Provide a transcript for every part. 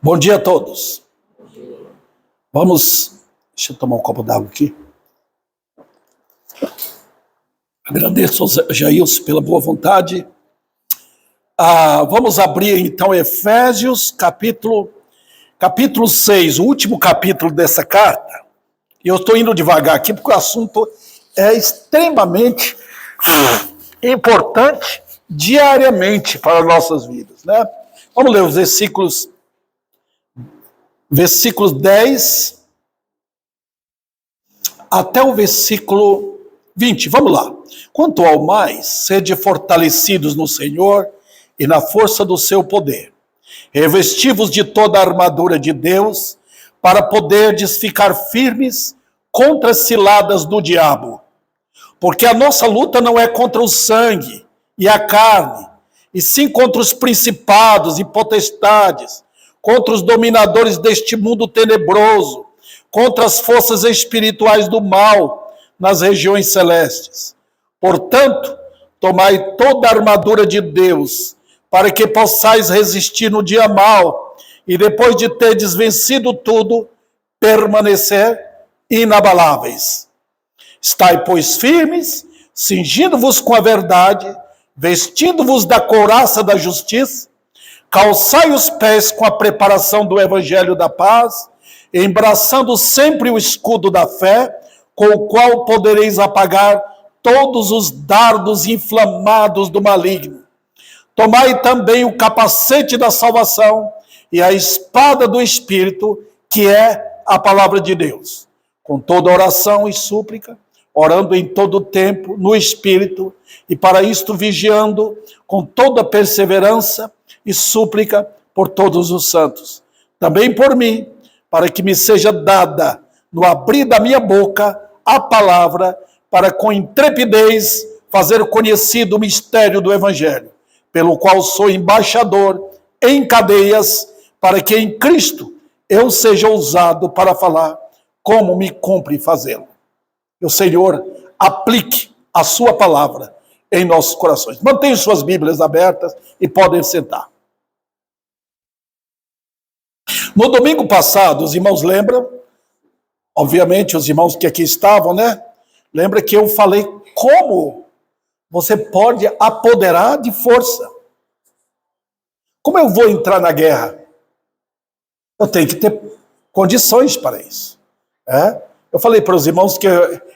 Bom dia a todos. Deixa eu tomar um copo d'água aqui. Agradeço ao Jailson pela boa vontade. Vamos abrir então Efésios, capítulo 6, o último capítulo dessa carta. E eu estou indo devagar aqui porque o assunto é extremamente importante diariamente para nossas vidas, né? Vamos ler os versículos 10 até o versículo 20. Vamos lá. Quanto ao mais, sede fortalecidos no Senhor e na força do seu poder. Revesti-vos de toda a armadura de Deus, para poderdes ficar firmes contra as ciladas do diabo. Porque a nossa luta não é contra o sangue e a carne, e sim contra os principados e potestades, contra os dominadores deste mundo tenebroso, contra as forças espirituais do mal nas regiões celestes. Portanto, tomai toda a armadura de Deus, para que possais resistir no dia mau, e depois de terdes vencido tudo, permanecer inabaláveis. Estai, pois, firmes, cingindo-vos com a verdade, vestindo-vos da couraça da justiça, calçai os pés com a preparação do evangelho da paz, embraçando sempre o escudo da fé, com o qual podereis apagar todos os dardos inflamados do maligno. Tomai também o capacete da salvação e a espada do Espírito, que é a palavra de Deus, com toda oração e súplica, orando em todo tempo no Espírito, e para isto vigiando com toda perseverança e súplica por todos os santos. Também por mim, para que me seja dada, no abrir da minha boca, a palavra, para com intrepidez fazer conhecido o mistério do Evangelho, pelo qual sou embaixador em cadeias, para que em Cristo eu seja ousado para falar como me cumpre fazê-lo. Que o Senhor aplique a sua palavra em nossos corações. Mantenham suas Bíblias abertas e podem sentar. No domingo passado, os irmãos lembram, obviamente os irmãos que aqui estavam, né? Lembra que eu falei como você pode apoderar de força. Como eu vou entrar na guerra? Eu tenho que ter condições para isso. Eu falei para os irmãos que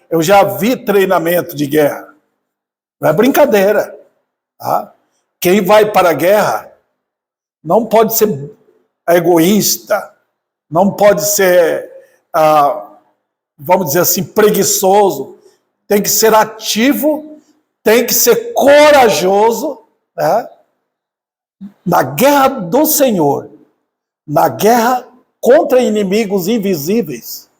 eu já vi treinamento de guerra. Não é brincadeira. Tá? Quem vai para a guerra não pode ser egoísta, não pode ser, vamos dizer assim, preguiçoso. Tem que ser ativo, tem que ser corajoso, né? Na guerra do Senhor, na guerra contra inimigos invisíveis.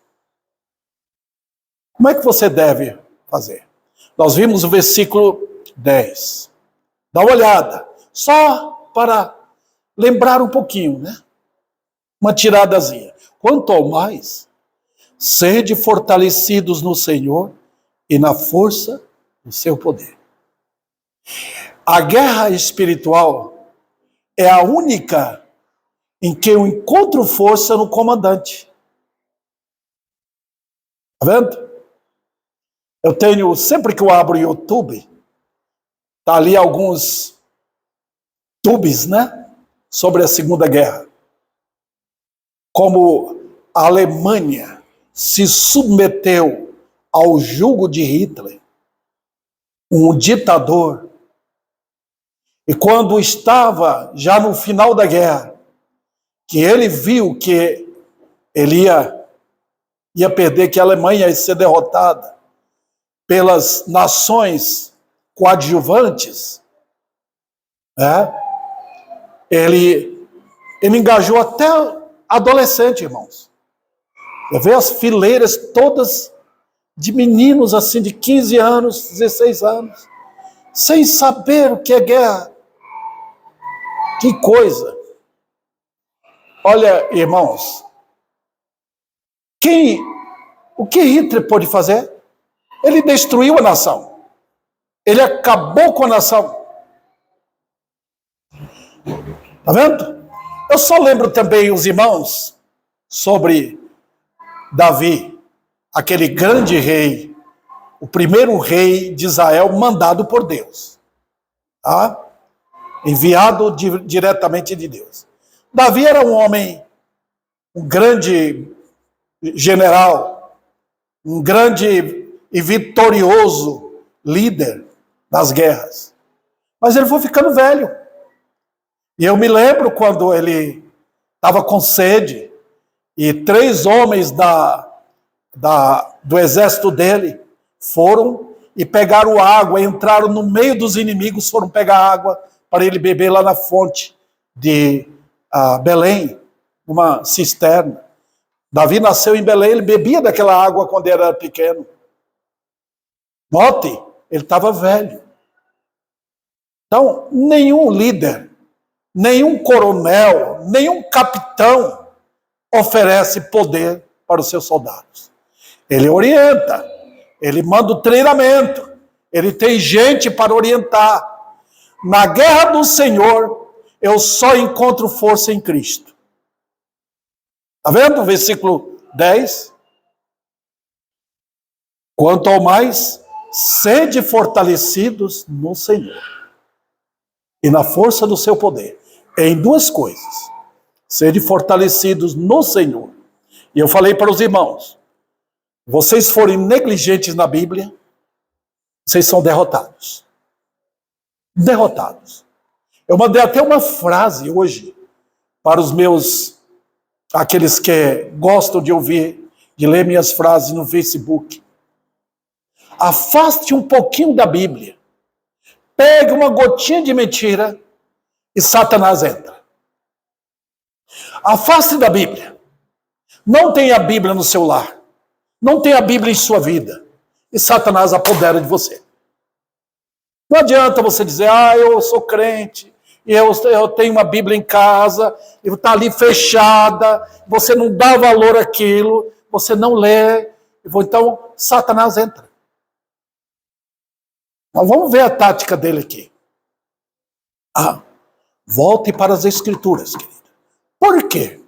Como é que você deve fazer? Nós vimos o versículo 10. Dá uma olhada, só para lembrar um pouquinho, né? Uma tiradazinha. Quanto ao mais, sede fortalecidos no Senhor e na força do seu poder. A guerra espiritual é a única em que eu encontro força no comandante. Está vendo? Eu tenho, sempre que eu abro o YouTube, tá ali alguns tubes, né? Sobre a Segunda Guerra. Como a Alemanha se submeteu ao jugo de Hitler, um ditador. E quando estava já no final da guerra, que ele viu que ele ia perder, que a Alemanha ia ser derrotada pelas nações coadjuvantes, né? Ele engajou até adolescente, irmãos. Você vê as fileiras todas de meninos assim de 15 anos, 16 anos, sem saber o que é guerra. Que coisa! Olha, irmãos, o que Hitler pôde fazer? Ele destruiu a nação. Ele acabou com a nação. Está vendo? Eu só lembro também, os irmãos, sobre Davi, aquele grande rei, o primeiro rei de Israel mandado por Deus, tá? Enviado diretamente de Deus. Davi era um homem, um grande general, um grande e vitorioso líder das guerras. Mas ele foi ficando velho. E eu me lembro quando ele estava com sede e 3 homens do exército dele foram e pegaram água, entraram no meio dos inimigos, foram pegar água para ele beber lá na fonte de Belém, uma cisterna. Davi nasceu em Belém, ele bebia daquela água quando era pequeno. Note, ele estava velho. Então, nenhum líder, nenhum coronel, nenhum capitão oferece poder para os seus soldados. Ele orienta, ele manda o treinamento, ele tem gente para orientar. Na guerra do Senhor, eu só encontro força em Cristo. Está vendo o versículo 10? Quanto ao mais, sede fortalecidos no Senhor e na força do seu poder. Em 2 coisas. Sede fortalecidos no Senhor. E eu falei para os irmãos, vocês forem negligentes na Bíblia, vocês são derrotados. Derrotados. Eu mandei até uma frase hoje para os meus, aqueles que gostam de ouvir, de ler minhas frases no Facebook. Afaste um pouquinho da Bíblia. Pegue uma gotinha de mentira e Satanás entra. Afaste da Bíblia. Não tenha a Bíblia no seu lar. Não tenha a Bíblia em sua vida. E Satanás apodera de você. Não adianta você dizer, eu sou crente, e eu tenho uma Bíblia em casa, e está ali fechada, você não dá valor àquilo, você não lê, então Satanás entra. Mas vamos ver a tática dele aqui. Volte para as Escrituras, querido. Por quê?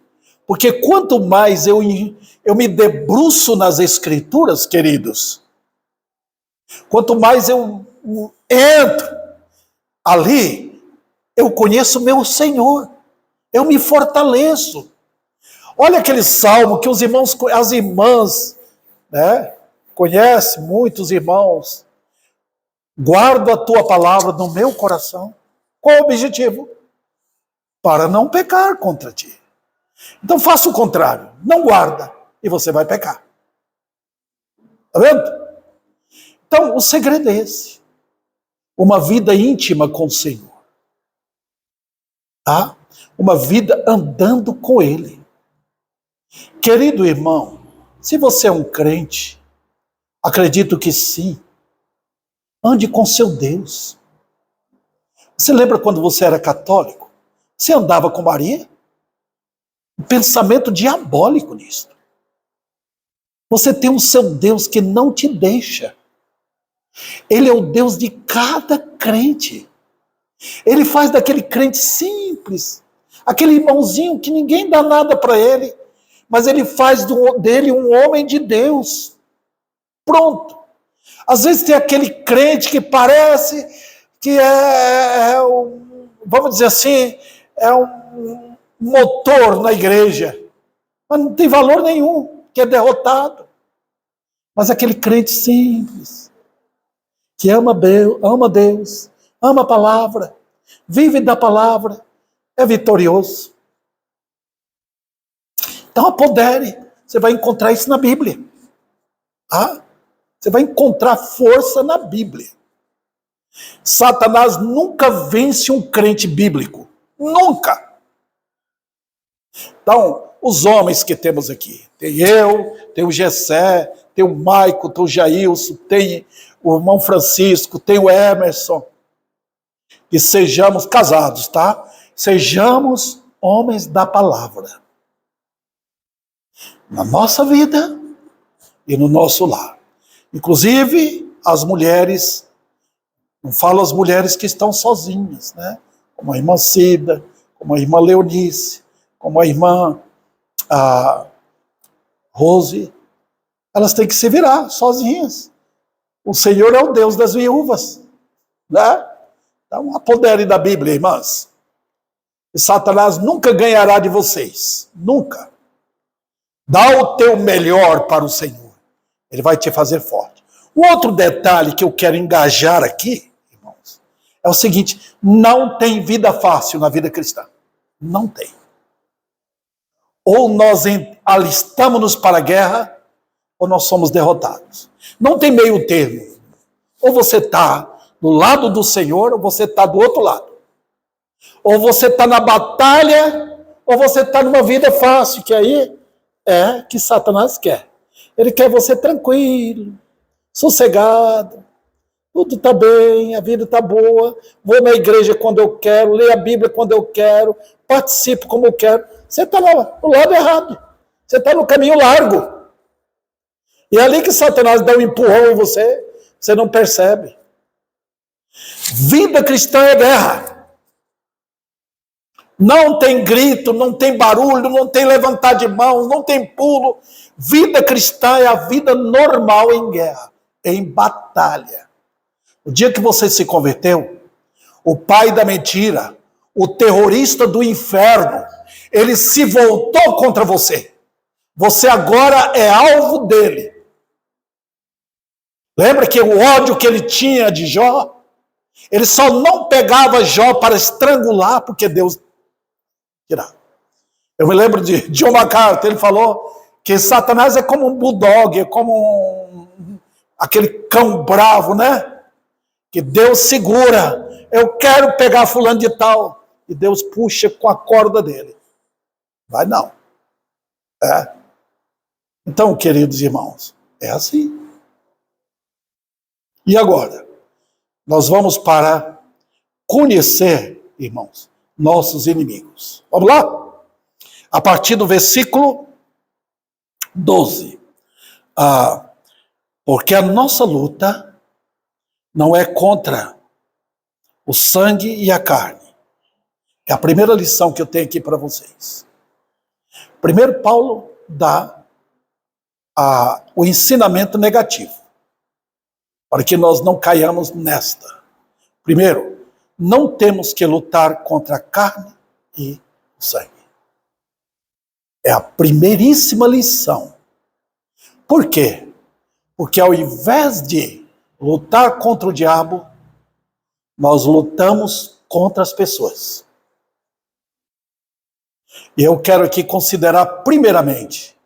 Porque quanto mais eu me debruço nas Escrituras, queridos, quanto mais eu entro ali, eu conheço meu Senhor, eu me fortaleço. Olha aquele salmo que os irmãos, as irmãs, né, conhecem, muitos irmãos. Guardo a tua palavra no meu coração. Qual o objetivo? Para não pecar contra ti. Então faça o contrário, não guarda e você vai pecar. Está vendo? Então o segredo é esse. Uma vida íntima com o Senhor. Tá? Uma vida andando com Ele. Querido irmão, se você é um crente, acredito que sim, ande com seu Deus. Você lembra quando você era católico? Você andava com Maria? Um pensamento diabólico nisso. Você tem um seu Deus que não te deixa. Ele é o Deus de cada crente. Ele faz daquele crente simples, aquele irmãozinho que ninguém dá nada para ele, mas ele faz dele um homem de Deus. Pronto. Às vezes tem aquele crente que parece que vamos dizer assim, é um motor na igreja, mas não tem valor nenhum, que é derrotado. Mas aquele crente simples, que ama Deus, ama a palavra, vive da palavra, é vitorioso. Então apodere, você vai encontrar isso na Bíblia. Você vai encontrar força na Bíblia. Satanás nunca vence um crente bíblico. Nunca. Então, os homens que temos aqui, tem eu, tem o Gessé, tem o Maico, tem o Jailson, tem o irmão Francisco, tem o Emerson, que sejamos casados, tá? Sejamos homens da palavra. Na nossa vida e no nosso lar. Inclusive, as mulheres, não falo as mulheres que estão sozinhas, né? Como a irmã Cida, como a irmã Leonice, como a irmã a Rose, elas têm que se virar sozinhas. O Senhor é o Deus das viúvas, né? Então, apodere da Bíblia, irmãs. E Satanás nunca ganhará de vocês, nunca. Dá o teu melhor para o Senhor, ele vai te fazer forte. Um outro detalhe que eu quero engajar aqui, irmãos, é o seguinte: não tem vida fácil na vida cristã. Não tem. Ou nós alistamos-nos para a guerra, ou nós somos derrotados. Não tem meio termo. Ou você está do lado do Senhor, ou você está do outro lado. Ou você está na batalha, ou você está numa vida fácil, que aí é que Satanás quer. Ele quer você tranquilo, sossegado, tudo está bem, a vida está boa, vou na igreja quando eu quero, leio a Bíblia quando eu quero, participo como eu quero. Você está no lado errado, você está no caminho largo. E é ali que Satanás dá um empurrão em você, você não percebe. Vida cristã é guerra. Não tem grito, não tem barulho, não tem levantar de mãos, não tem pulo. Vida cristã é a vida normal em guerra, em batalha. O dia que você se converteu, o pai da mentira, o terrorista do inferno, ele se voltou contra você. Você agora é alvo dele. Lembra que o ódio que ele tinha de Jó, ele só não pegava Jó para estrangular, porque Deus tirava. Eu me lembro de John MacArthur, ele falou que Satanás é como um bulldog, é como aquele cão bravo, né? Que Deus segura. Eu quero pegar fulano de tal. E Deus puxa com a corda dele. Vai não. É. Então, queridos irmãos, é assim. E agora? Nós vamos para conhecer, irmãos, nossos inimigos. Vamos lá? A partir do versículo 12. Porque a nossa luta não é contra o sangue e a carne. É a primeira lição que eu tenho aqui para vocês. Primeiro, Paulo dá o ensinamento negativo, para que nós não caiamos nesta. Primeiro, não temos que lutar contra a carne e o sangue. É a primeiríssima lição. Por quê? Porque ao invés de lutar contra o diabo, nós lutamos contra as pessoas. E eu quero aqui considerar, primeiramente,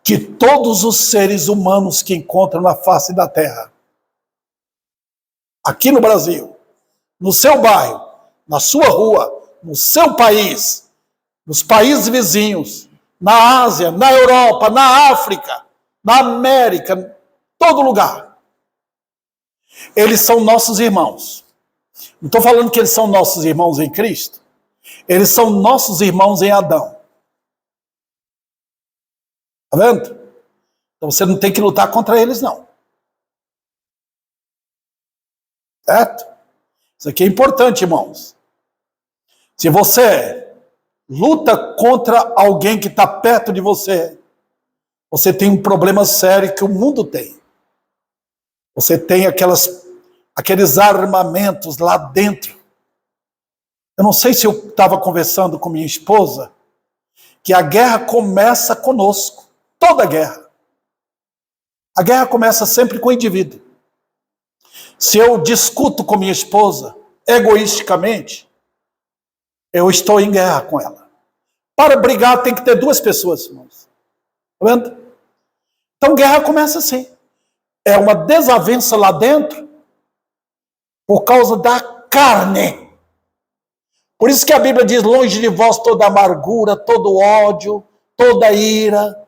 que todos os seres humanos que encontram na face da terra, aqui no Brasil, no seu bairro, na sua rua, no seu país, nos países vizinhos, na Ásia, na Europa, na África, na América, todo lugar, eles são nossos irmãos. Não estou falando que eles são nossos irmãos em Cristo, eles são nossos irmãos em Adão. Está vendo? Então você não tem que lutar contra eles, não. Certo? Isso aqui é importante, irmãos. Se você luta contra alguém que está perto de você, você tem um problema sério que o mundo tem. Você tem aqueles armamentos lá dentro. Eu não sei se eu estava conversando com minha esposa, que a guerra começa conosco. Toda guerra. A guerra começa sempre com o indivíduo. Se eu discuto com minha esposa, egoisticamente, eu estou em guerra com ela. Para brigar tem que ter duas pessoas, irmãos. Tá vendo? Então guerra começa assim. É uma desavença lá dentro por causa da carne. Por isso que a Bíblia diz: longe de vós toda amargura, todo ódio, toda ira,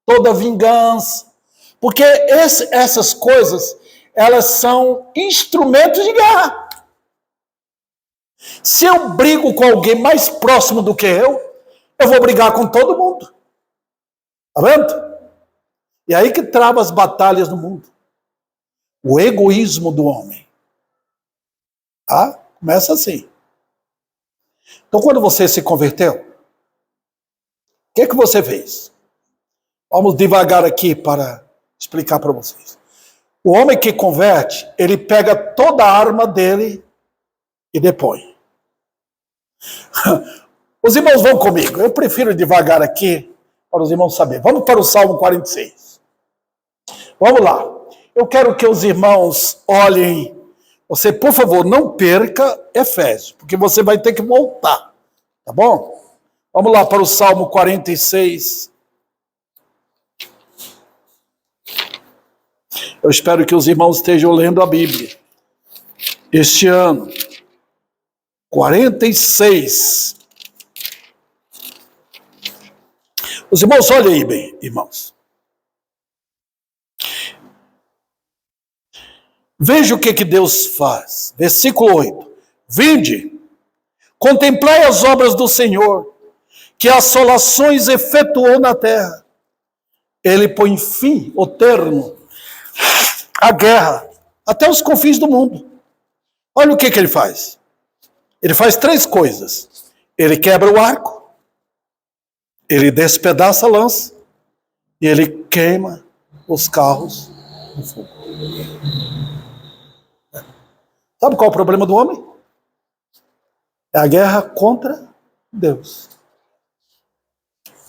toda vingança. Porque essas coisas, elas são instrumentos de guerra. Se eu brigo com alguém mais próximo do que eu vou brigar com todo mundo. Tá vendo? E aí que trava as batalhas no mundo. O egoísmo do homem. Tá? Começa assim. Então, quando você se converteu, que você fez? Vamos devagar aqui para explicar para vocês. O homem que converte, ele pega toda a arma dele e depõe. Os irmãos vão comigo. Eu prefiro devagar aqui para os irmãos saberem. Vamos para o Salmo 46. Vamos lá. Eu quero que os irmãos olhem. Você, por favor, não perca Efésios, porque você vai ter que voltar. Tá bom? Vamos lá para o Salmo 46. Eu espero que os irmãos estejam lendo a Bíblia. Este ano. 46. Os irmãos, olhem aí bem, irmãos. Veja o que Deus faz. Versículo 8. Vinde, contemplai as obras do Senhor, que assolações efetuou na terra. Ele põe fim, o termo, à guerra, até os confins do mundo. Olha o que ele faz. Ele faz 3 coisas. Ele quebra o arco, ele despedaça a lança e ele queima os carros no fogo. Sabe qual é o problema do homem? É a guerra contra Deus.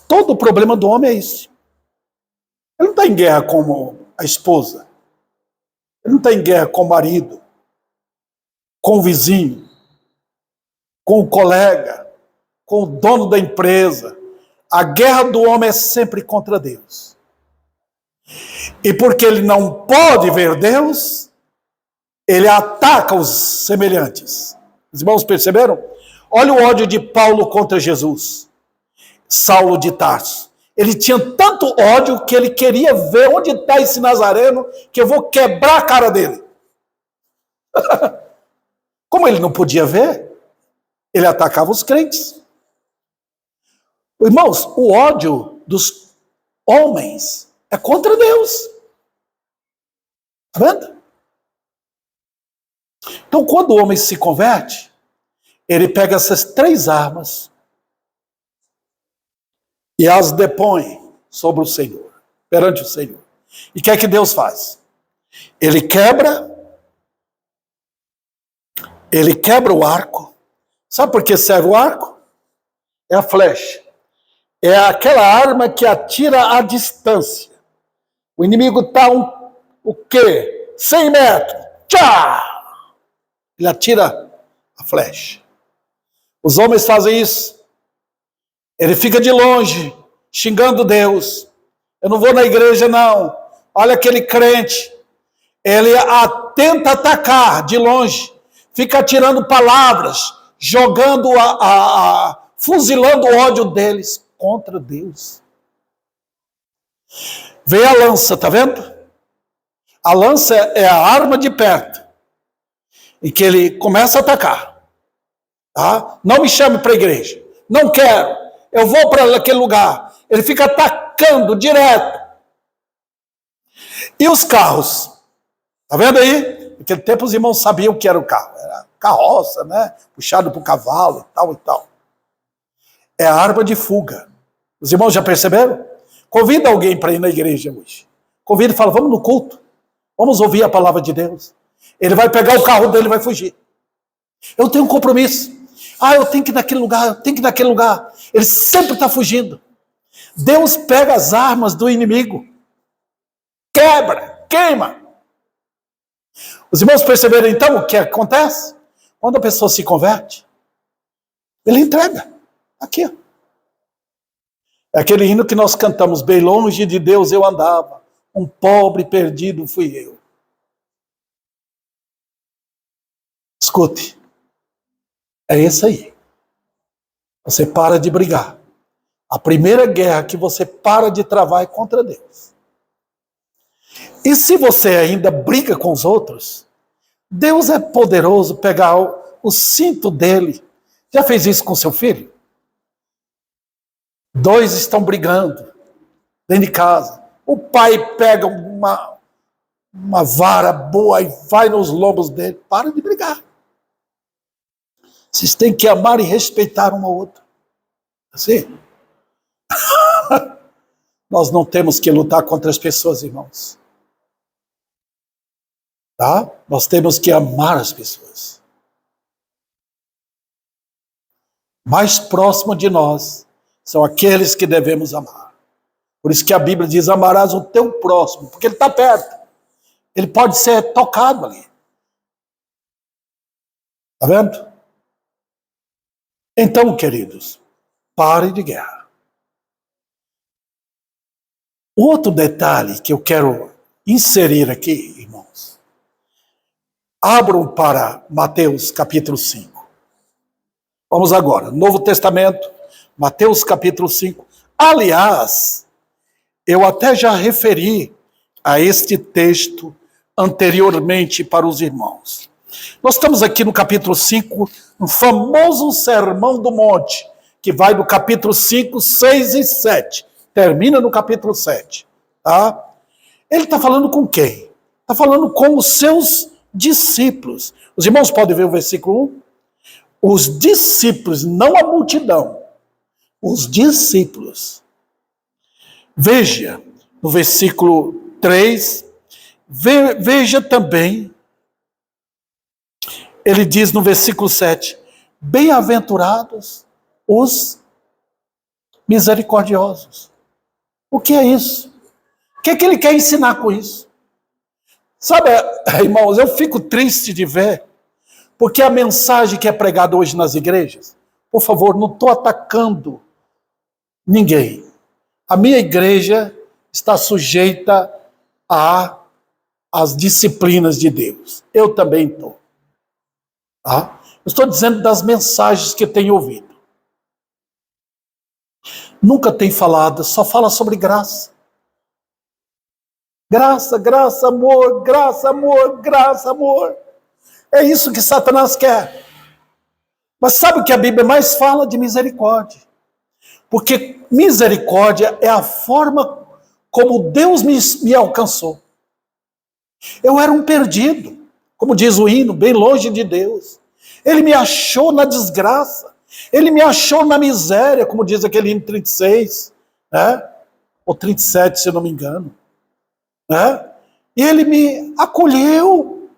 Todo o problema do homem é isso. Ele não está em guerra com a esposa. Ele não está em guerra com o marido, com o vizinho, com o colega, com o dono da empresa. A guerra do homem é sempre contra Deus. E porque ele não pode ver Deus, ele ataca os semelhantes. Os irmãos perceberam? Olha o ódio de Paulo contra Jesus. Saulo de Tarso. Ele tinha tanto ódio que ele queria ver onde está esse Nazareno, que eu vou quebrar a cara dele. Como ele não podia ver, ele atacava os crentes. Irmãos, o ódio dos homens é contra Deus. Está vendo? Então, quando o homem se converte, ele pega essas 3 armas e as depõe sobre o Senhor, perante o Senhor. E o que é que Deus faz? Ele quebra o arco. Sabe por que serve o arco? É a flecha. É aquela arma que atira à distância. O inimigo está o quê? 100 metros. Tchá! Ele atira a flecha. Os homens fazem isso. Ele fica de longe, xingando Deus. Eu não vou na igreja, não. Olha aquele crente. Ele tenta atacar de longe. Fica atirando palavras, jogando, fuzilando o ódio deles contra Deus. Vem a lança, tá vendo? A lança é a arma de perto. E que ele começa a atacar. Tá? Não me chame para a igreja. Não quero. Eu vou para aquele lugar. Ele fica atacando direto. E os carros? Tá vendo aí? Naquele tempo os irmãos sabiam o que era o carro. Era carroça, né? Puxado por cavalo e tal e tal. É a arma de fuga. Os irmãos já perceberam? Convida alguém para ir na igreja hoje. Convida e fala, vamos no culto. Vamos ouvir a palavra de Deus. Ele vai pegar o carro dele e vai fugir. Eu tenho um compromisso. Eu tenho que ir naquele lugar, eu tenho que ir naquele lugar. Ele sempre está fugindo. Deus pega as armas do inimigo. Quebra, queima. Os irmãos perceberam então o que acontece? Quando a pessoa se converte, ele entrega. Aqui. É aquele hino que nós cantamos, bem longe de Deus eu andava, um pobre perdido fui eu. Escute, é isso aí. Você para de brigar. A primeira guerra que você para de travar é contra Deus. E se você ainda briga com os outros, Deus é poderoso pegar o cinto dele. Já fez isso com seu filho? 2 estão brigando dentro de casa. O pai pega uma vara boa e vai nos lombos dele. Para de brigar. Vocês têm que amar e respeitar um ao outro. Assim? Nós não temos que lutar contra as pessoas, irmãos. Tá? Nós temos que amar as pessoas. Mais próximo de nós são aqueles que devemos amar. Por isso que a Bíblia diz: amarás o teu próximo, porque ele está perto. Ele pode ser tocado ali. Está vendo? Então, queridos, pare de guerra. Outro detalhe que eu quero inserir aqui, irmãos. Abram para Mateus capítulo 5. Vamos agora, Novo Testamento, Mateus capítulo 5. Aliás, eu até já referi a este texto anteriormente para os irmãos. Nós estamos aqui no capítulo 5, no famoso Sermão do Monte, que vai do capítulo 5, 6 e 7. Termina no capítulo 7. Tá? Ele está falando com quem? Está falando com os seus discípulos. Os irmãos podem ver o versículo 1? Os discípulos, não a multidão. Os discípulos. Veja, no versículo 3, veja também, ele diz no versículo 7, bem-aventurados os misericordiosos. O que é isso? O que é que ele quer ensinar com isso? Sabe, irmãos, eu fico triste de ver, porque a mensagem que é pregada hoje nas igrejas, por favor, não estou atacando ninguém. A minha igreja está sujeita às disciplinas de Deus. Eu também estou. Tá? Eu estou dizendo das mensagens que tenho ouvido. Nunca tem falado, só fala sobre graça. Graça, graça, amor, graça, amor, graça, amor. É isso que Satanás quer. Mas sabe o que a Bíblia mais fala? De misericórdia. Porque misericórdia é a forma como Deus me alcançou. Eu era um perdido, como diz o hino, bem longe de Deus. Ele me achou na desgraça. Ele me achou na miséria, como diz aquele hino 36, né? Ou 37, se eu não me engano. Né? E ele me acolheu.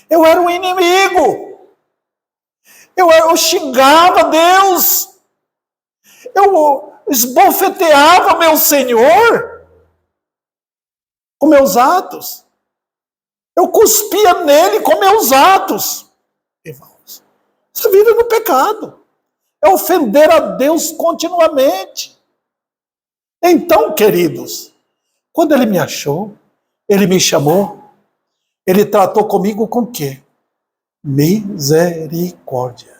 Eu era um inimigo. Eu xingava Deus. Eu esbofeteava meu Senhor com meus atos. Eu cuspia nele com meus atos. Irmãos, você vive no pecado. É ofender a Deus continuamente. Então, queridos, quando ele me achou, ele me chamou, ele tratou comigo com o quê? Misericórdia.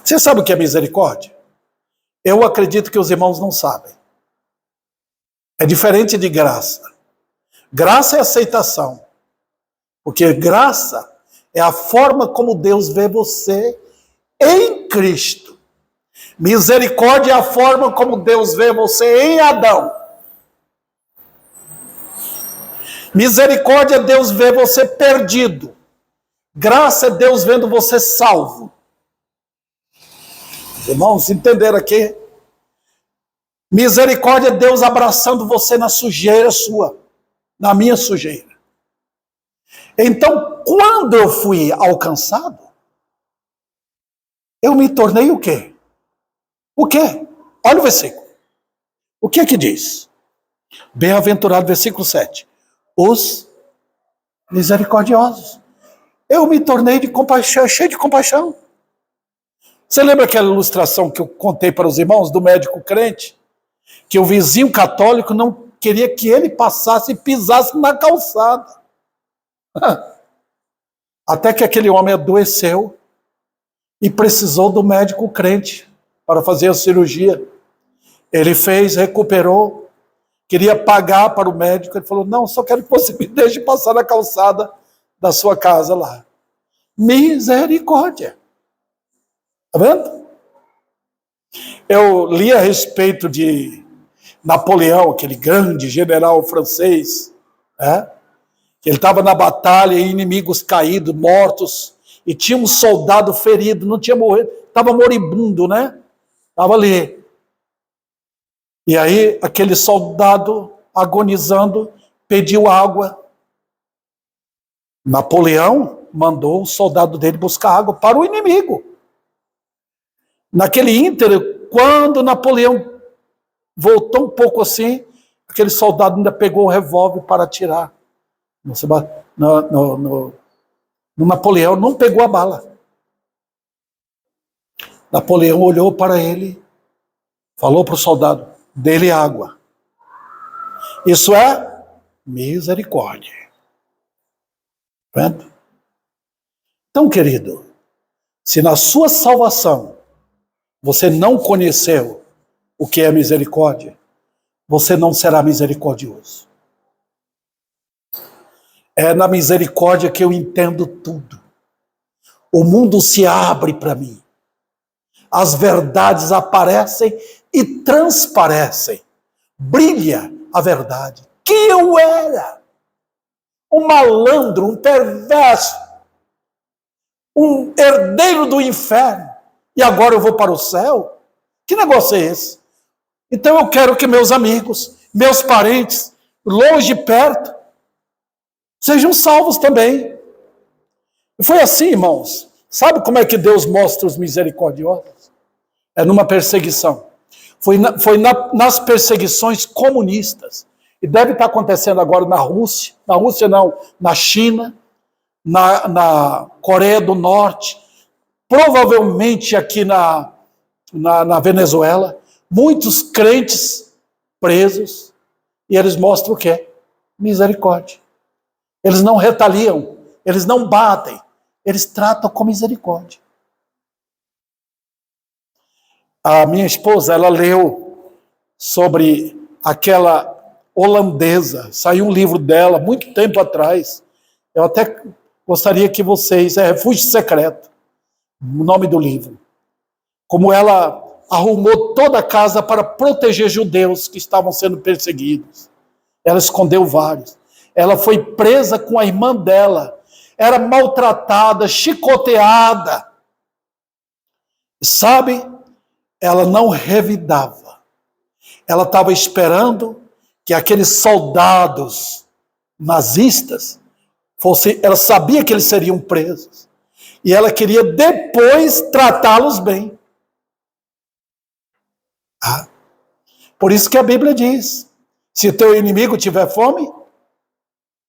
Você sabe o que é misericórdia? Eu acredito que os irmãos não sabem. É diferente de graça. Graça é aceitação. Porque graça é a forma como Deus vê você em Cristo. Misericórdia é a forma como Deus vê você em Adão. Misericórdia é Deus vê você perdido. Graça é Deus vendo você salvo. Irmãos, entenderam aqui? Misericórdia é Deus abraçando você na sujeira sua, na minha sujeira. Então, quando eu fui alcançado, eu me tornei o quê? O quê? Olha o versículo. O que é que diz? Bem-aventurado, versículo 7. Os misericordiosos. Eu me tornei de compaixão, cheio de compaixão. Você lembra aquela ilustração que eu contei para os irmãos do médico crente? Que o vizinho católico não queria que ele passasse e pisasse na calçada. Até que aquele homem adoeceu e precisou do médico crente para fazer a cirurgia. Ele fez, recuperou, queria pagar para o médico. Ele falou, não, só quero que você me deixe passar na calçada da sua casa lá. Misericórdia. Está vendo? Eu li a respeito de Napoleão, aquele grande general francês, né? Ele estava na batalha, inimigos caídos, mortos, e tinha um soldado ferido, não tinha morrido, estava moribundo, né? Estava ali. E aí aquele soldado agonizando pediu água. Napoleão mandou o soldado dele buscar água para o inimigo. Naquele ínterim, quando Napoleão voltou um pouco assim, aquele soldado ainda pegou o revólver para atirar. No Napoleão, não pegou a bala. Napoleão olhou para ele, falou para o soldado, dê-lhe água. Isso é misericórdia. Vendo? Então, querido, se na sua salvação você não conheceu o que é misericórdia, você não será misericordioso. É na misericórdia que eu entendo tudo. O mundo se abre para mim. As verdades aparecem e transparecem. Brilha a verdade. Que eu era um malandro, um perverso, um herdeiro do inferno. E agora eu vou para o céu? Que negócio é esse? Então eu quero que meus amigos, meus parentes, longe e perto, sejam salvos também. E foi assim, irmãos. Sabe como é que Deus mostra os misericordiosos? É numa perseguição. Foi nas perseguições comunistas. E deve estar acontecendo agora na Rússia. Na Rússia não, na China, na Coreia do Norte, provavelmente aqui na Venezuela. Muitos crentes presos. E eles mostram o quê? Misericórdia. Eles não retaliam, eles não batem, eles tratam com misericórdia. A minha esposa, ela leu sobre aquela holandesa, saiu um livro dela muito tempo atrás. Eu até gostaria que vocês, Refúgio Secreto, o nome do livro. Como ela arrumou toda a casa para proteger judeus que estavam sendo perseguidos. Ela escondeu vários. Ela foi presa com a irmã dela. Era maltratada, chicoteada. Sabe? Ela não revidava. Ela estava esperando que aqueles soldados nazistas fossem... Ela sabia que eles seriam presos. E ela queria depois tratá-los bem. Ah. Por isso que a Bíblia diz, se teu inimigo tiver fome,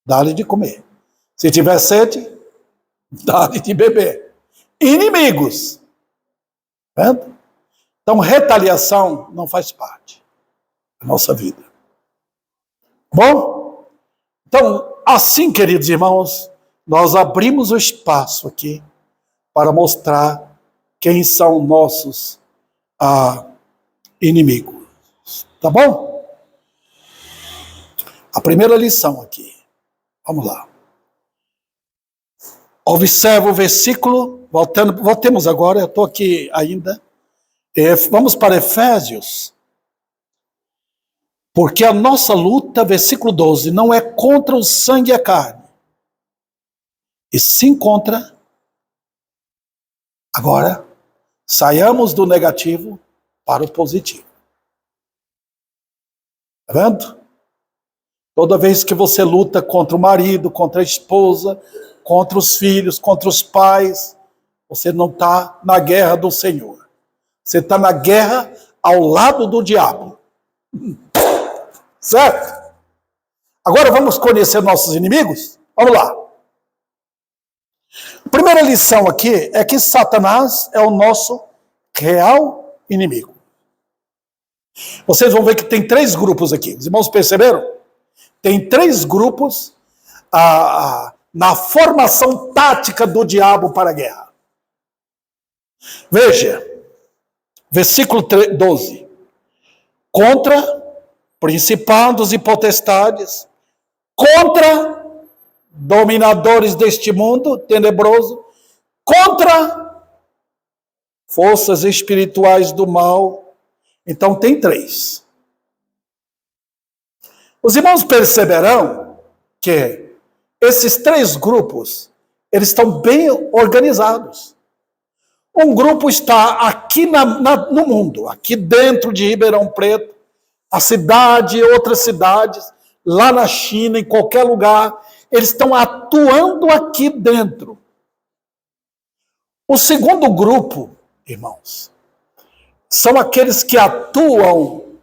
dá-lhe de comer. Se tiver sede, dá-lhe de beber. Inimigos. Vendo? Então, retaliação não faz parte da nossa vida. Bom, então, assim, queridos irmãos, nós abrimos o espaço aqui para mostrar quem são nossos inimigos. Tá bom? A primeira lição aqui. Vamos lá. Observa o versículo, voltemos agora, eu estou aqui ainda. Vamos para Efésios. Porque a nossa luta, versículo 12, não é contra o sangue e a carne, e sim contra... Agora, saiamos do negativo para o positivo. Está vendo? Toda vez que você luta contra o marido, contra a esposa, contra os filhos, contra os pais, você não está na guerra do Senhor. Você está na guerra ao lado do diabo. Certo? Agora vamos conhecer nossos inimigos? Vamos lá. A primeira lição aqui é que Satanás é o nosso real inimigo. Vocês vão ver que tem 3 grupos aqui. Os irmãos perceberam? Tem 3 grupos na formação tática do diabo para a guerra. Veja, versículo 12. Contra principados e potestades, contra dominadores deste mundo tenebroso, contra forças espirituais do mal. Então tem 3. Os irmãos perceberão que esses 3 grupos, eles estão bem organizados. Um grupo está aqui no mundo, aqui dentro de Ribeirão Preto, a cidade, outras cidades, lá na China, em qualquer lugar, eles estão atuando aqui dentro. O segundo grupo, irmãos, são aqueles que atuam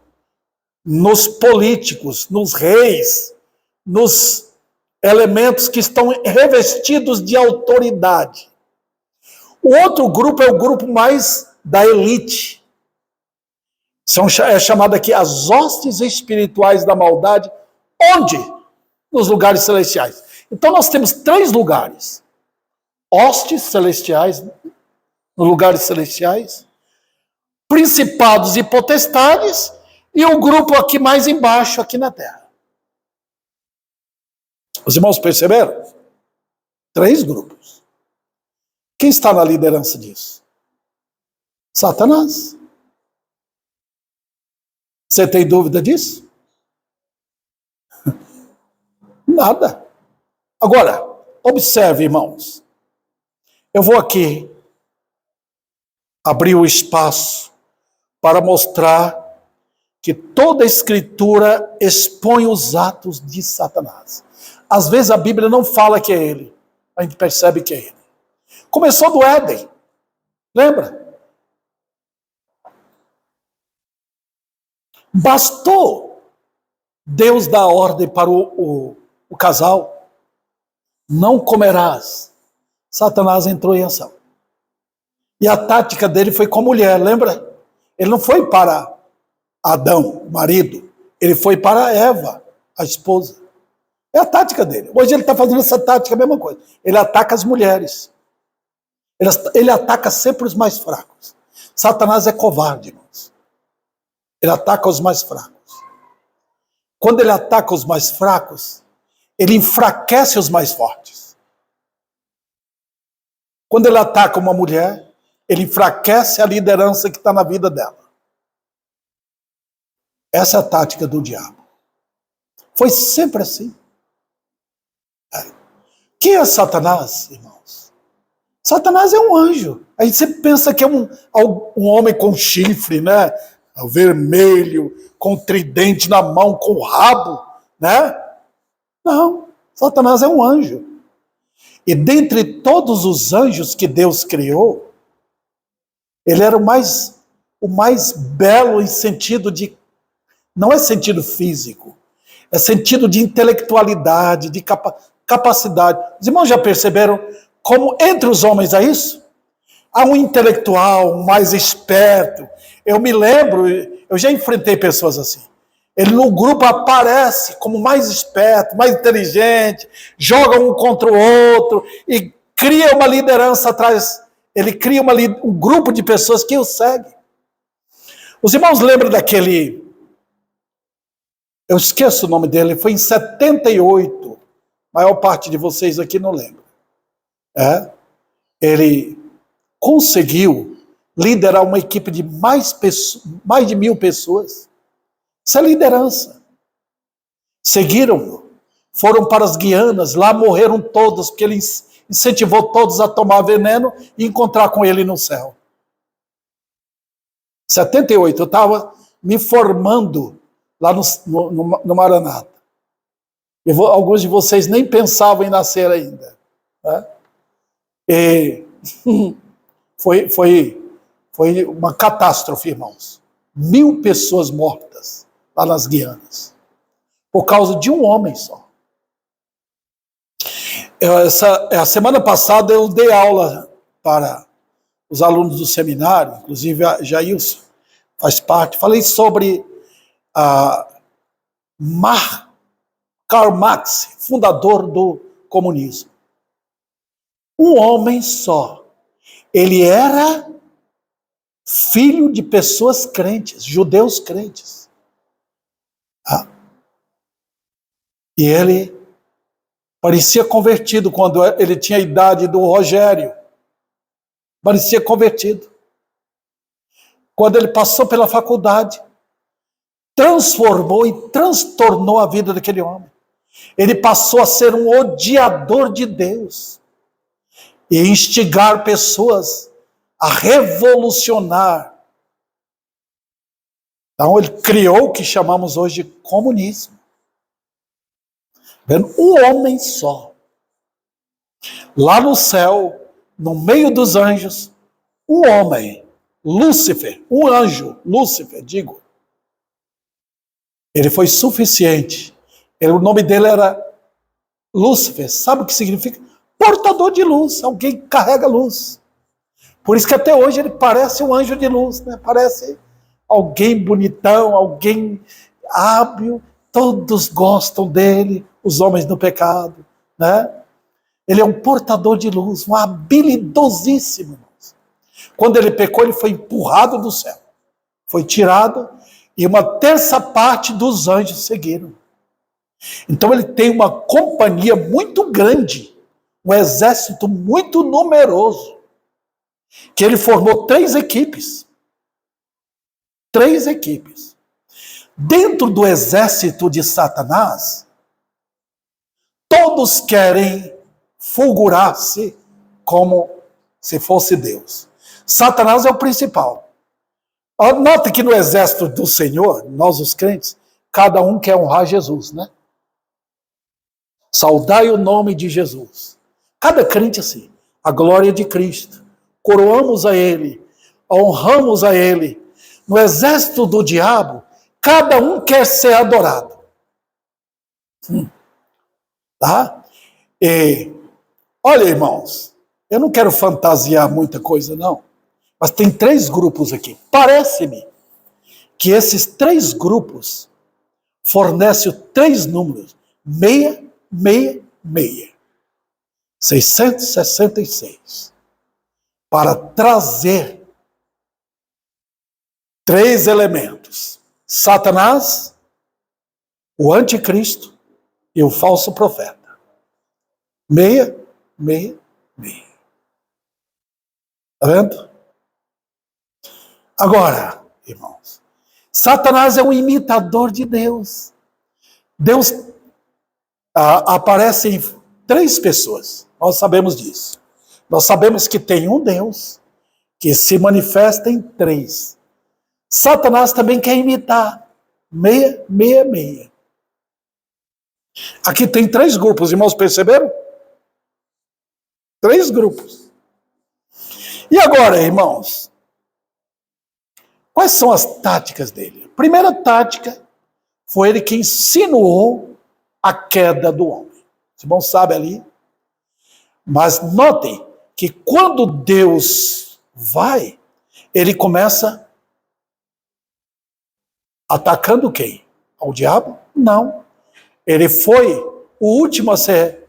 nos políticos, nos reis, nos elementos que estão revestidos de autoridade. O outro grupo é o grupo mais da elite. É chamado aqui as hostes espirituais da maldade. Onde? Nos lugares celestiais. Então nós temos 3 lugares. Hostes celestiais, nos lugares celestiais, principados e potestades, e o grupo aqui mais embaixo, aqui na terra. Os irmãos perceberam? 3 grupos. Quem está na liderança disso? Satanás. Você tem dúvida disso? Nada. Agora, observe, irmãos. Eu vou aqui abrir o espaço para mostrar que toda a Escritura expõe os atos de Satanás. Às vezes a Bíblia não fala que é ele, a gente percebe que é ele. Começou do Éden, lembra? Bastou Deus dar ordem para o casal: não comerás. Satanás entrou em ação. E a tática dele foi com a mulher, lembra? Ele não foi para Adão, o marido, ele foi para Eva, a esposa. É a tática dele. Hoje ele está fazendo essa tática, a mesma coisa. Ele ataca as mulheres. Ele ataca sempre os mais fracos. Satanás é covarde, irmãos. Ele ataca os mais fracos. Quando ele ataca os mais fracos, ele enfraquece os mais fortes. Quando ele ataca uma mulher, ele enfraquece a liderança que está na vida dela. Essa é a tática do diabo. Foi sempre assim. Quem é Satanás, irmãos? Satanás é um anjo. A gente sempre pensa que é um homem com chifre, né? O vermelho, com tridente na mão, com o rabo, né? Não, Satanás é um anjo. E dentre todos os anjos que Deus criou, ele era o mais belo em sentido de, não é sentido físico, é sentido de intelectualidade, de capacidade. Os irmãos já perceberam como entre os homens é isso? Há um intelectual, um mais esperto. Eu me lembro, eu já enfrentei pessoas assim. Ele no grupo aparece como mais esperto, mais inteligente, joga um contra o outro e cria uma liderança atrás. Ele cria um grupo de pessoas que o segue. Os irmãos lembram daquele... Eu esqueço o nome dele, foi em 78. A maior parte de vocês aqui não lembra. Ele conseguiu liderar uma equipe de mais de 1.000 pessoas. Isso é liderança. Seguiram-no, foram para as Guianas, lá morreram todos, porque ele incentivou todos a tomar veneno e encontrar com ele no céu. 78, eu estava me formando lá no Maranata. Alguns de vocês nem pensavam em nascer ainda. Né? E foi uma catástrofe, irmãos. 1.000 pessoas mortas lá nas Guianas, por causa de um homem só. A semana passada eu dei aula para os alunos do seminário, inclusive a Jailson faz parte. Falei sobre Karl Marx, fundador do comunismo. Um homem só. Ele era filho de pessoas crentes, judeus crentes. E ele parecia convertido quando ele tinha a idade do Rogério. Parecia convertido. Quando ele passou pela faculdade, transformou e transtornou a vida daquele homem. Ele passou a ser um odiador de Deus e instigar pessoas a revolucionar Então ele criou o que chamamos hoje de comunismo. Vendo? Um homem só. Lá no céu, no meio dos anjos, um homem, Lúcifer, um anjo, Lúcifer, digo. Ele foi suficiente. O nome dele era Lúcifer. Sabe o que significa? Portador de luz, alguém que carrega luz. Por isso que até hoje ele parece um anjo de luz, né? Parece alguém bonitão, alguém hábil, todos gostam dele, os homens do pecado, né? Ele é um portador de luz, um habilidosíssimo. Quando ele pecou, ele foi empurrado do céu, foi tirado, e uma terça parte dos anjos seguiram. Então ele tem uma companhia muito grande, um exército muito numeroso, que ele formou 3 equipes. 3 equipes. Dentro do exército de Satanás, todos querem fulgurar-se como se fosse Deus. Satanás é o principal. Nota que no exército do Senhor, nós os crentes, cada um quer honrar Jesus, né? Saudai o nome de Jesus. Cada crente assim, a glória de Cristo. Coroamos a Ele, honramos a Ele. No exército do diabo, cada um quer ser adorado. Tá? E, olha, irmãos, eu não quero fantasiar muita coisa, não. Mas tem 3 grupos aqui. Parece-me que esses 3 grupos fornecem 3 números. 666. 666. Para trazer 3 elementos. Satanás, o anticristo e o falso profeta. 666. Está vendo? Agora, irmãos, Satanás é um imitador de Deus. Deus aparece em 3 pessoas. Nós sabemos disso. Nós sabemos que tem um Deus que se manifesta em 3. Satanás também quer imitar. 666. Aqui tem 3 grupos, irmãos, perceberam? 3 grupos. E agora, irmãos, quais são as táticas dele? A primeira tática foi ele que insinuou a queda do homem. Os irmãos sabem ali. Mas notem que quando Deus vai, ele começa atacando quem? Ao diabo? Não. Ele foi o último a ser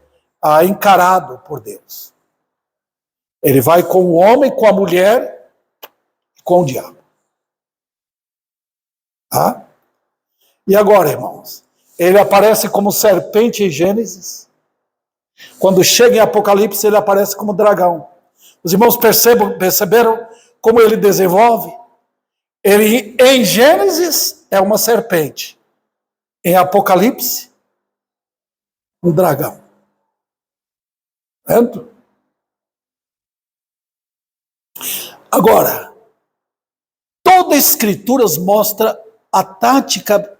encarado por Deus. Ele vai com o homem, com a mulher e com o diabo. Tá? E agora, irmãos? Ele aparece como serpente em Gênesis. Quando chega em Apocalipse, ele aparece como dragão. Os irmãos perceberam como ele desenvolve? Ele, em Gênesis, é uma serpente. Em Apocalipse, um dragão. Vendo? Agora, toda a Escritura mostra a tática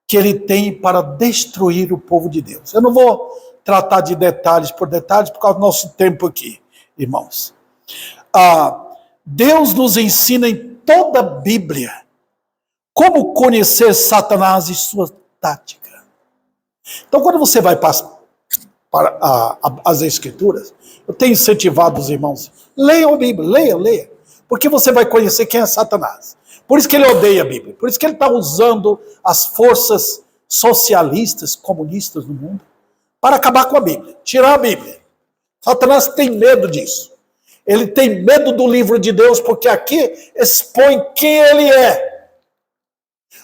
que ele tem para destruir o povo de Deus. Eu não vou tratar de detalhes por detalhes por causa do nosso tempo aqui, irmãos. Deus nos ensina em toda a Bíblia como conhecer Satanás e sua tática. Então, quando você vai para as Escrituras, eu tenho incentivado os irmãos, leiam a Bíblia, leia, porque você vai conhecer quem é Satanás. Por isso que ele odeia a Bíblia, por isso que ele está usando as forças socialistas, comunistas do mundo, para acabar com a Bíblia, tirar a Bíblia. Satanás tem medo disso. Ele tem medo do livro de Deus, porque aqui expõe quem ele é.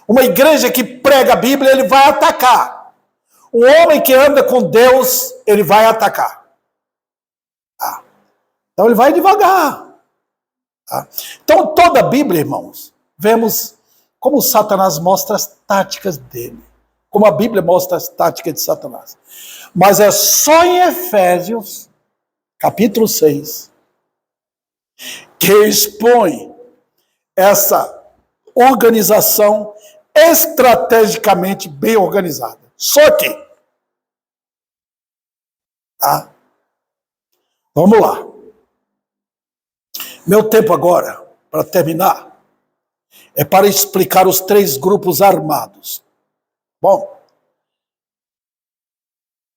Uma igreja que prega a Bíblia, ele vai atacar. Um homem que anda com Deus, ele vai atacar. Então ele vai devagar. Então toda a Bíblia, irmãos, vemos como Satanás mostra as táticas dele. Como a Bíblia mostra as táticas de Satanás. Mas é só em Efésios, capítulo 6, que expõe essa organização estrategicamente bem organizada. Só que, tá? Vamos lá. Meu tempo agora, para terminar, é para explicar os 3 grupos armados. Bom,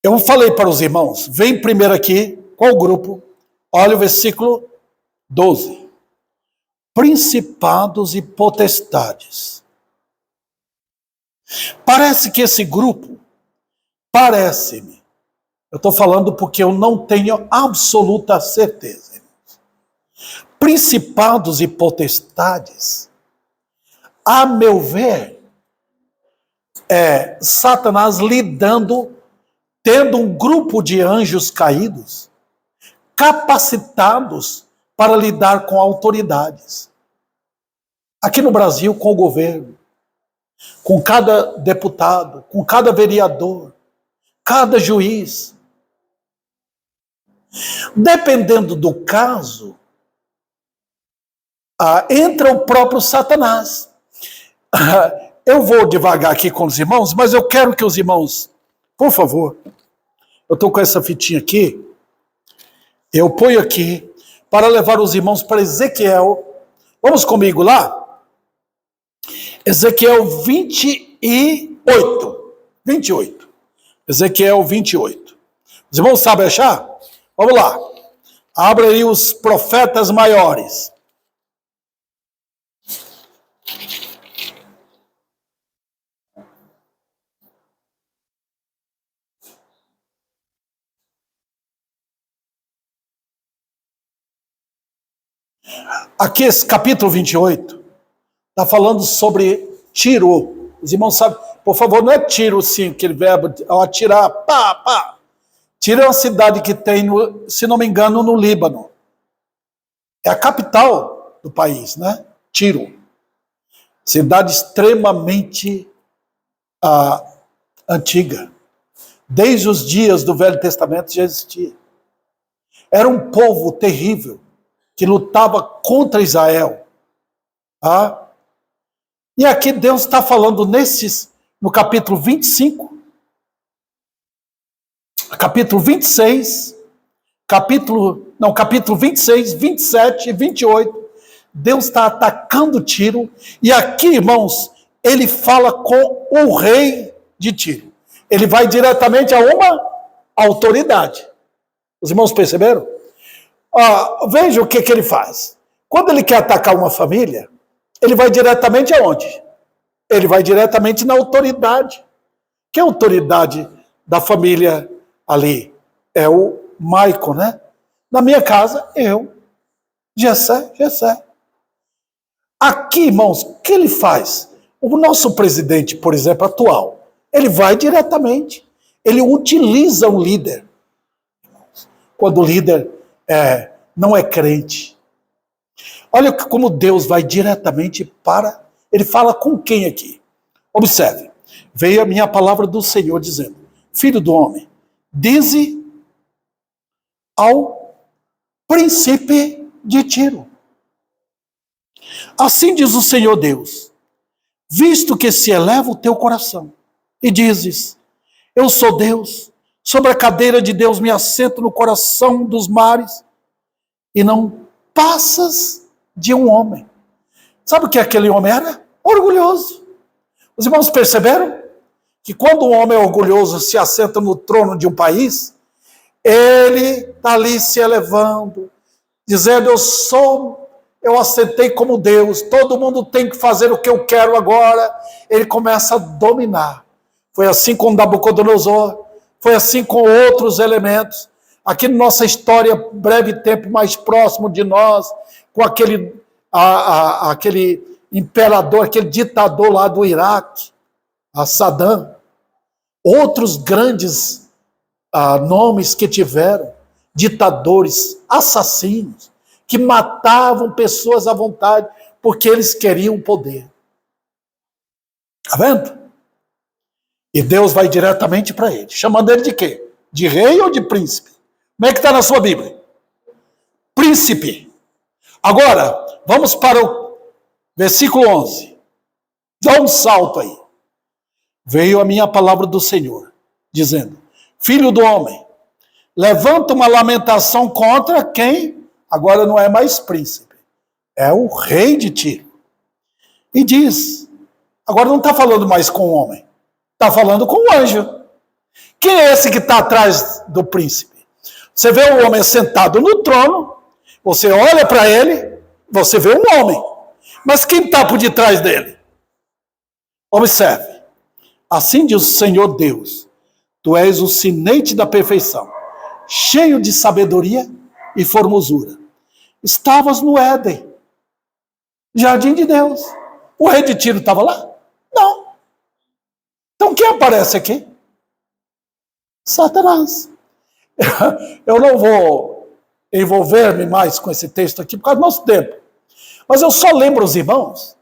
eu falei para os irmãos, vem primeiro aqui, qual grupo? Olha o versículo 12. Principados e potestades. Parece que esse grupo, parece-me, eu estou falando porque eu não tenho absoluta certeza. Principados e potestades, a meu ver, é Satanás lidando, tendo um grupo de anjos caídos, capacitados para lidar com autoridades. Aqui no Brasil, com o governo, com cada deputado, com cada vereador, cada juiz. Dependendo do caso, entra o próprio Satanás. Eu vou devagar aqui com os irmãos, mas eu quero que os irmãos, por favor, eu estou com essa fitinha aqui, eu ponho aqui para levar os irmãos para Ezequiel. Vamos comigo lá? Ezequiel 28. Ezequiel 28. Os irmãos sabem achar? Vamos lá. Abra aí os profetas maiores. Aqui, esse capítulo 28, está falando sobre Tiro. Os irmãos sabem, por favor, não é tiro, sim, aquele verbo, atirar, pá, pá. Tiro é uma cidade que tem, se não me engano, no Líbano. É a capital do país, né? Tiro. Cidade extremamente antiga. Desde os dias do Velho Testamento já existia. Era um povo terrível, que lutava contra Israel. E aqui Deus está falando no capítulo 25, capítulo 26, capítulo 26, 27 e 28, Deus está atacando Tiro, e aqui, irmãos, ele fala com o rei de Tiro. Ele vai diretamente a uma autoridade. Os irmãos perceberam? Veja o que ele faz. Quando ele quer atacar uma família, ele vai diretamente aonde? Ele vai diretamente na autoridade. Que é a autoridade da família ali? É o Maicon, né? Na minha casa, eu. Jessé. Aqui, irmãos, o que ele faz? O nosso presidente, por exemplo, atual, ele vai diretamente. Ele utiliza um líder. Quando o líder não é crente. Olha como Deus vai diretamente para... Ele fala com quem aqui? Observe. Veio a minha palavra do Senhor dizendo: Filho do homem, dize ao príncipe de Tiro. Assim diz o Senhor Deus: visto que se eleva o teu coração e dizes: eu sou Deus, sobre a cadeira de Deus me assento no coração dos mares, e não passas de um homem. Sabe o que aquele homem era? Orgulhoso. Os irmãos perceberam que quando um homem orgulhoso se assenta no trono de um país, ele está ali se elevando, dizendo: eu assentei como Deus, todo mundo tem que fazer o que eu quero agora. Ele começa a dominar. Foi assim com Nabucodonosor, foi assim com outros elementos. Aqui na nossa história, breve tempo mais próximo de nós, com aquele imperador, aquele ditador lá do Iraque, Saddam. Outros grandes nomes que tiveram, ditadores, assassinos, que matavam pessoas à vontade, porque eles queriam poder. Está vendo? E Deus vai diretamente para ele, chamando ele de quê? De rei ou de príncipe? Como é que está na sua Bíblia? Príncipe. Agora, vamos para o versículo 11. Dá um salto aí. Veio a minha palavra do Senhor, dizendo: Filho do homem, levanta uma lamentação contra quem agora não é mais príncipe, é o rei de Tiro. E diz, agora não está falando mais com o homem, está falando com o anjo. Quem é esse que está atrás do príncipe? Você vê o homem sentado no trono, você olha para ele, você vê um homem. Mas quem está por detrás dele? Observe. Assim diz o Senhor Deus, tu és o sinete da perfeição, cheio de sabedoria e formosura. Estavas no Éden, jardim de Deus. O rei de Tiro estava lá? Não. Então quem aparece aqui? Satanás. Eu não vou envolver-me mais com esse texto aqui por causa do nosso tempo. Mas eu só lembro os irmãos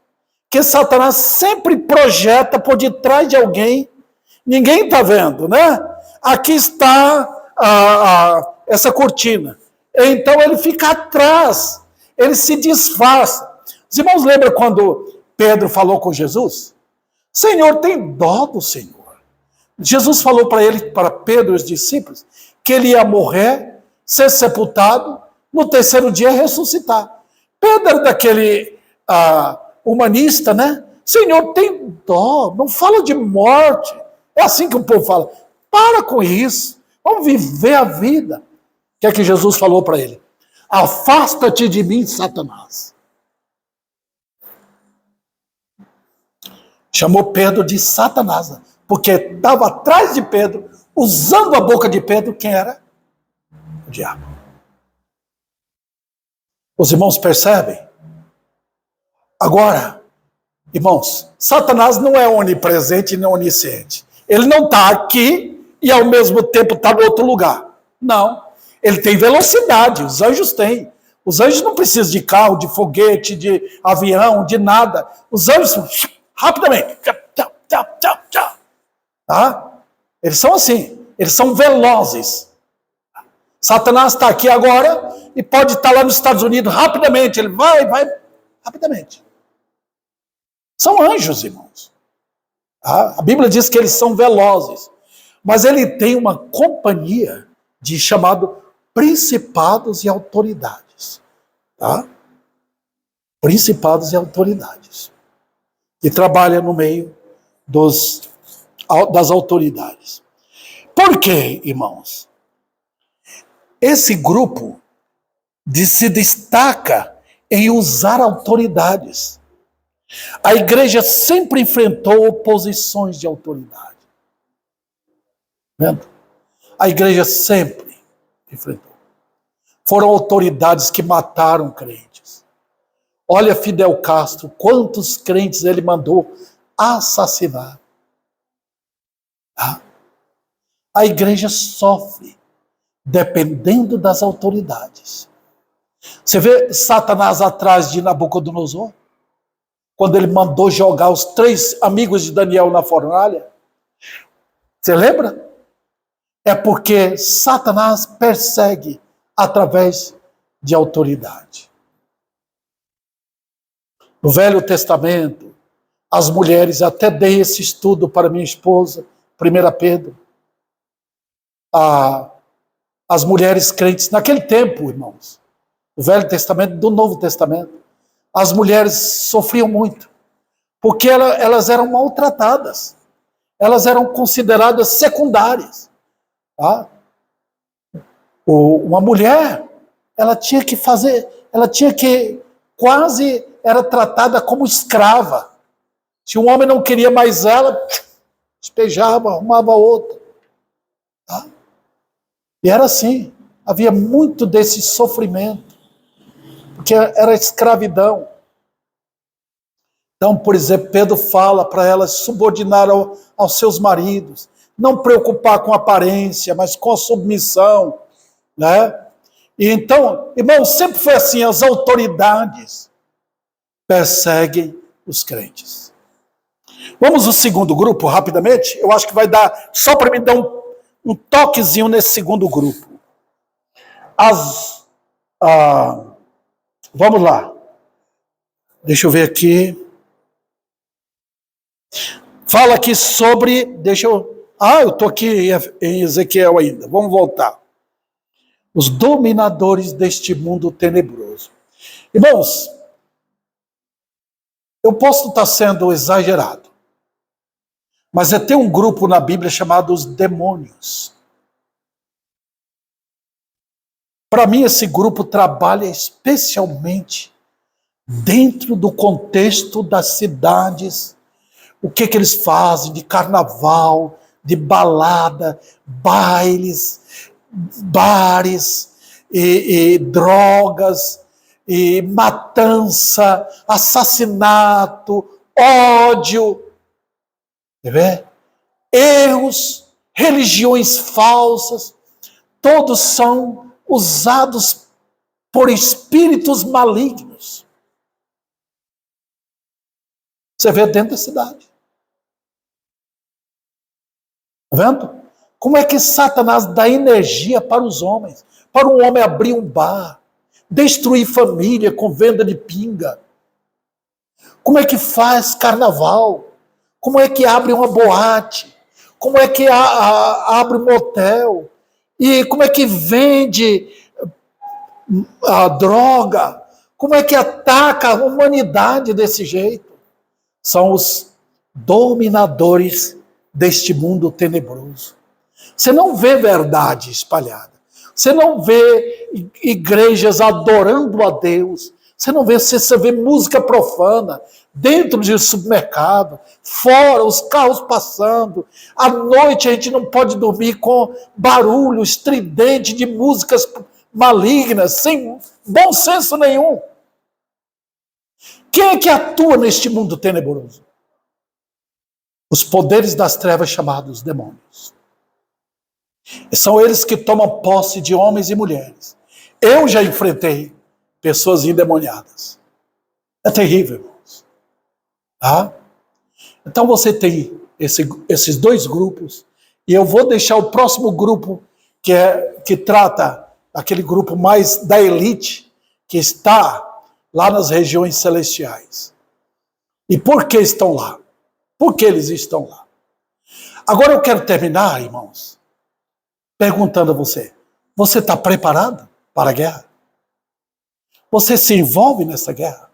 que Satanás sempre projeta por detrás de alguém. Ninguém está vendo, né? Aqui está essa cortina. Então ele fica atrás, ele se disfarça. Os irmãos lembram quando Pedro falou com Jesus? Senhor, tem dó do Senhor. Jesus falou para ele, para Pedro e os discípulos, que ele ia morrer, ser sepultado, no terceiro dia ressuscitar. Pedro era daquele humanista, né? Senhor, tem dó, não fala de morte. É assim que o povo fala. Para com isso, vamos viver a vida. O que é que Jesus falou para ele? Afasta-te de mim, Satanás. Chamou Pedro de Satanás, porque estava atrás de Pedro, usando a boca de Pedro, quem era? O diabo. Os irmãos percebem? Agora, irmãos, Satanás não é onipresente nem onisciente. Ele não está aqui e ao mesmo tempo está no outro lugar. Não. Ele tem velocidade, os anjos têm. Os anjos não precisam de carro, de foguete, de avião, de nada. Os anjos, rapidamente, tá? Eles são assim, eles são velozes. Satanás está aqui agora e pode estar lá nos Estados Unidos rapidamente. Ele vai rapidamente. São anjos, irmãos. A Bíblia diz que eles são velozes. Mas ele tem uma companhia de chamado principados e autoridades. Tá? Principados e autoridades. Que trabalha no meio das autoridades. Por quê, irmãos? Esse grupo se destaca em usar autoridades. A igreja sempre enfrentou oposições de autoridade. Vendo? A igreja sempre enfrentou. Foram autoridades que mataram crentes. Olha Fidel Castro, quantos crentes ele mandou assassinar. A igreja sofre dependendo das autoridades. Você vê Satanás atrás de Nabucodonosor? Quando ele mandou jogar os 3 amigos de Daniel na fornalha? Você lembra? É porque Satanás persegue através de autoridade. No Velho Testamento, as mulheres, até dei esse estudo para minha esposa, 1 Pedro, as mulheres crentes, naquele tempo, irmãos, do Velho Testamento e do Novo Testamento, as mulheres sofriam muito, porque elas eram maltratadas, elas eram consideradas secundárias. Tá? Uma mulher, ela tinha que quase era tratada como escrava. Se um homem não queria mais ela, despejava, arrumava outra. Tá? E era assim, havia muito desse sofrimento, porque era escravidão. Então, por exemplo, Pedro fala para elas subordinar aos seus maridos, não preocupar com a aparência, mas com a submissão, né? E então, irmão, sempre foi assim, as autoridades perseguem os crentes. Vamos ao segundo grupo, rapidamente? Eu acho que vai dar, só para me dar um toquezinho nesse segundo grupo. Vamos lá. Deixa eu ver aqui. Fala aqui sobre, eu estou aqui em Ezequiel ainda, vamos voltar. Os dominadores deste mundo tenebroso. Irmãos, eu posso estar sendo exagerado, mas tem um grupo na Bíblia chamado os demônios. Para mim, esse grupo trabalha especialmente dentro do contexto das cidades. O que eles fazem de carnaval, de balada, bailes, bares, e drogas, e matança, assassinato, ódio, erros, religiões falsas, todos são usados por espíritos malignos. Você vê dentro da cidade. Está vendo? Como é que Satanás dá energia para os homens? Para um homem abrir um bar, destruir família com venda de pinga. Como é que faz carnaval? Como é que abre uma boate? Como é que abre um motel? E como é que vende a droga? Como é que ataca a humanidade desse jeito? São os dominadores deste mundo tenebroso. Você não vê verdade espalhada. Você não vê igrejas adorando a Deus. Você vê música profana dentro de supermercado, fora, os carros passando. À noite a gente não pode dormir com barulho estridente de músicas malignas, sem bom senso nenhum. Quem é que atua neste mundo tenebroso? Os poderes das trevas chamados demônios. São eles que tomam posse de homens e mulheres. Eu já enfrentei pessoas endemoniadas. É terrível, irmãos. Tá? Então você tem esses dois grupos, e eu vou deixar o próximo grupo, que trata aquele grupo mais da elite, que está lá nas regiões celestiais. E por que estão lá? Por que eles estão lá? Agora eu quero terminar, irmãos, perguntando a você: você está preparado para a guerra? Você se envolve nessa guerra?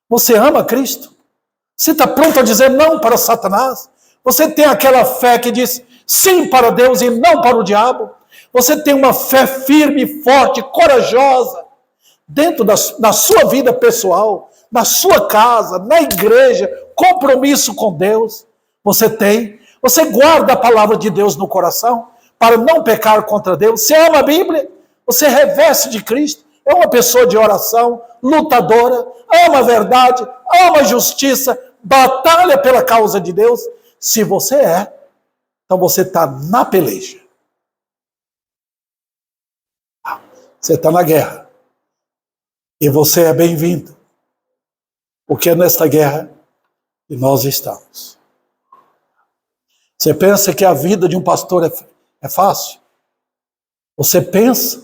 Você ama Cristo? Você está pronto a dizer não para Satanás? Você tem aquela fé que diz sim para Deus e não para o diabo? Você tem uma fé firme, forte, corajosa, dentro da sua vida pessoal, na sua casa, na igreja, compromisso com Deus? Você tem? Você guarda a palavra de Deus no coração para não pecar contra Deus? Você ama a Bíblia? Você reveste de Cristo? É uma pessoa de oração, lutadora, ama a verdade, ama a justiça, batalha pela causa de Deus? Se você então você está na peleja. Você está na guerra. E você é bem-vindo. Porque é nesta guerra que nós estamos. Você pensa que a vida de um pastor é fácil? Você pensa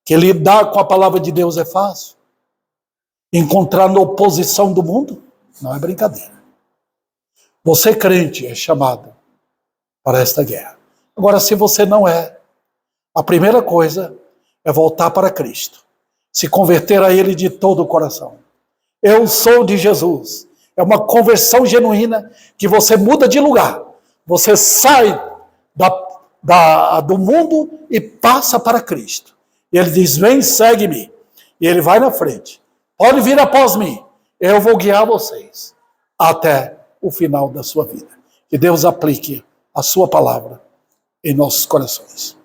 que lidar com a palavra de Deus é fácil? Encontrar na oposição do mundo? Não é brincadeira. Você, crente, é chamado para esta guerra. Agora, se você não é, a primeira coisa é voltar para Cristo. Se converter a Ele de todo o coração. Eu sou de Jesus. É uma conversão genuína que você muda de lugar. Você sai do mundo e passa para Cristo. E Ele diz: vem, segue-me. E Ele vai na frente. Pode vir após mim. Eu vou guiar vocês até o final da sua vida. Que Deus aplique a sua palavra em nossos corações.